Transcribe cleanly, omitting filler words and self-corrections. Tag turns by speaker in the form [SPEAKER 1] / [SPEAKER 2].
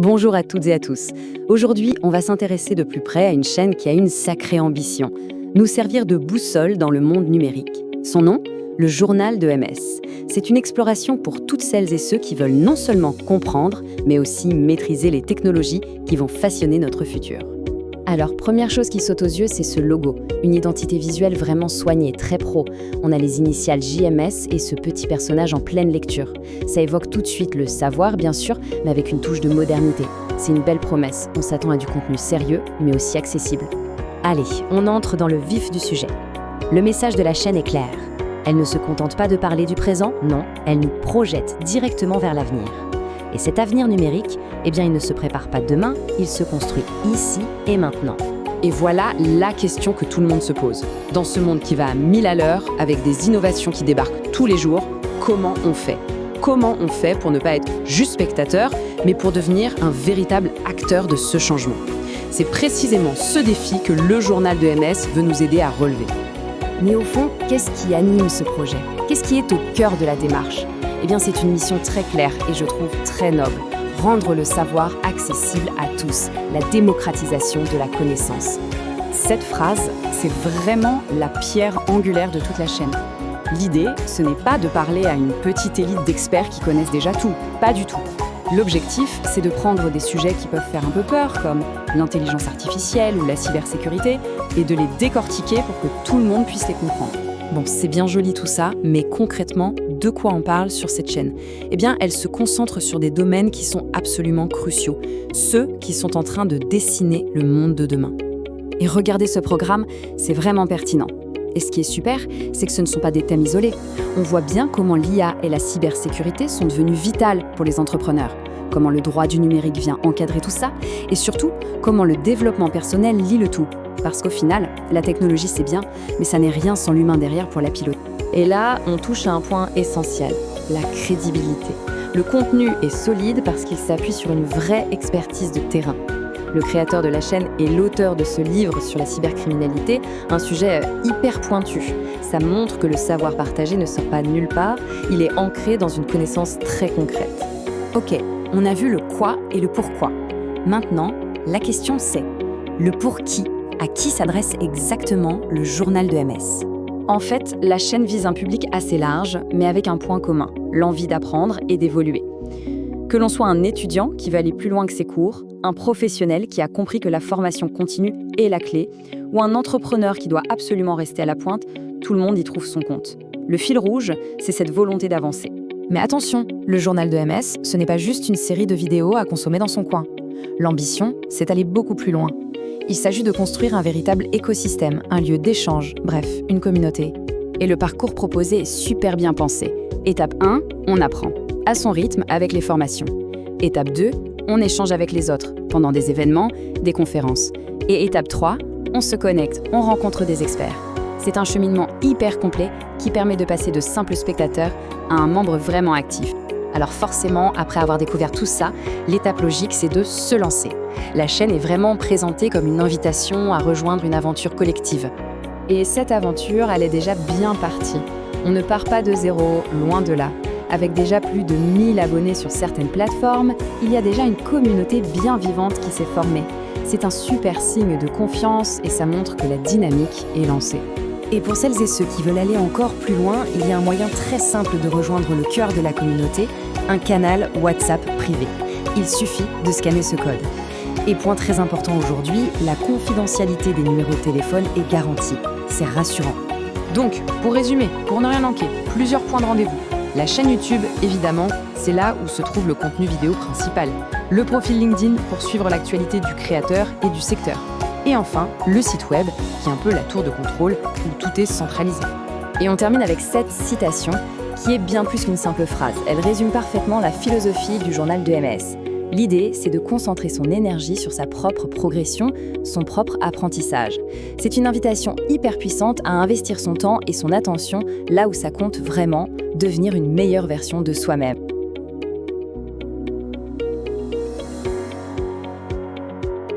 [SPEAKER 1] Bonjour à toutes et à tous. Aujourd'hui, on va s'intéresser de plus près à une chaîne qui a une sacrée ambition, nous servir de boussole dans le monde numérique. Son nom, le Journal de MS. C'est une exploration pour toutes celles et ceux qui veulent non seulement comprendre, mais aussi maîtriser les technologies qui vont façonner notre futur. Alors, première chose qui saute aux yeux, c'est ce logo, une identité visuelle vraiment soignée, très pro. On a les initiales JMS et ce petit personnage en pleine lecture. Ça évoque tout de suite le savoir, bien sûr, mais avec une touche de modernité. C'est une belle promesse, on s'attend à du contenu sérieux, mais aussi accessible. Allez, on entre dans le vif du sujet. Le message de la chaîne est clair. Elle ne se contente pas de parler du présent, non, elle nous projette directement vers l'avenir. Et cet avenir numérique, il ne se prépare pas demain, il se construit ici et maintenant.
[SPEAKER 2] Et voilà la question que tout le monde se pose. Dans ce monde qui va à 1000 à l'heure, avec des innovations qui débarquent tous les jours, comment on fait ? Comment on fait pour ne pas être juste spectateur, mais pour devenir un véritable acteur de ce changement ? C'est précisément ce défi que le journal de MS veut nous aider à relever.
[SPEAKER 1] Mais au fond, qu'est-ce qui anime ce projet ? Qu'est-ce qui est au cœur de la démarche ? C'est une mission très claire et je trouve très noble. Rendre le savoir accessible à tous, la démocratisation de la connaissance.
[SPEAKER 2] Cette phrase, c'est vraiment la pierre angulaire de toute la chaîne. L'idée, ce n'est pas de parler à une petite élite d'experts qui connaissent déjà tout, pas du tout. L'objectif, c'est de prendre des sujets qui peuvent faire un peu peur, comme l'intelligence artificielle ou la cybersécurité, et de les décortiquer pour que tout le monde puisse les comprendre. Bon, c'est bien joli tout ça, mais concrètement, de quoi on parle sur cette chaîne ? Elle se concentre sur des domaines qui sont absolument cruciaux, ceux qui sont en train de dessiner le monde de demain.
[SPEAKER 1] Et regardez ce programme, c'est vraiment pertinent. Et ce qui est super, c'est que ce ne sont pas des thèmes isolés. On voit bien comment l'IA et la cybersécurité sont devenues vitales pour les entrepreneurs, comment le droit du numérique vient encadrer tout ça, et surtout, comment le développement personnel lie le tout. Parce qu'au final, la technologie c'est bien, mais ça n'est rien sans l'humain derrière pour la piloter. Et là, on touche à un point essentiel, la crédibilité. Le contenu est solide parce qu'il s'appuie sur une vraie expertise de terrain. Le créateur de la chaîne est l'auteur de ce livre sur la cybercriminalité, un sujet hyper pointu. Ça montre que le savoir partagé ne sort pas de nulle part, il est ancré dans une connaissance très concrète. Ok, on a vu le quoi et le pourquoi. Maintenant, la question c'est, le pour qui ? À qui s'adresse exactement le journal de MS ? En fait, la chaîne vise un public assez large, mais avec un point commun, l'envie d'apprendre et d'évoluer. Que l'on soit un étudiant qui va aller plus loin que ses cours, un professionnel qui a compris que la formation continue est la clé, ou un entrepreneur qui doit absolument rester à la pointe, tout le monde y trouve son compte. Le fil rouge, c'est cette volonté d'avancer. Mais attention, le journal de MS, ce n'est pas juste une série de vidéos à consommer dans son coin. L'ambition, c'est d'aller beaucoup plus loin. Il s'agit de construire un véritable écosystème, un lieu d'échange, bref, une communauté. Et le parcours proposé est super bien pensé. Étape 1, on apprend, à son rythme avec les formations. Étape 2, on échange avec les autres, pendant des événements, des conférences. Et étape 3, on se connecte, on rencontre des experts. C'est un cheminement hyper complet qui permet de passer de simple spectateur à un membre vraiment actif. Alors forcément, après avoir découvert tout ça, l'étape logique, c'est de se lancer. La chaîne est vraiment présentée comme une invitation à rejoindre une aventure collective. Et cette aventure, elle est déjà bien partie. On ne part pas de zéro, loin de là. Avec déjà plus de 1000 abonnés sur certaines plateformes, il y a déjà une communauté bien vivante qui s'est formée. C'est un super signe de confiance et ça montre que la dynamique est lancée. Et pour celles et ceux qui veulent aller encore plus loin, il y a un moyen très simple de rejoindre le cœur de la communauté, un canal WhatsApp privé. Il suffit de scanner ce code. Et point très important aujourd'hui, la confidentialité des numéros de téléphone est garantie. C'est rassurant.
[SPEAKER 2] Donc, pour résumer, pour ne rien manquer, plusieurs points de rendez-vous. La chaîne YouTube, évidemment, c'est là où se trouve le contenu vidéo principal. Le profil LinkedIn pour suivre l'actualité du créateur et du secteur. Et enfin, le site web, qui est un peu la tour de contrôle où tout est centralisé.
[SPEAKER 1] Et on termine avec cette citation, qui est bien plus qu'une simple phrase. Elle résume parfaitement la philosophie du journal de MS. L'idée, c'est de concentrer son énergie sur sa propre progression, son propre apprentissage. C'est une invitation hyper puissante à investir son temps et son attention là où ça compte vraiment, devenir une meilleure version de soi-même.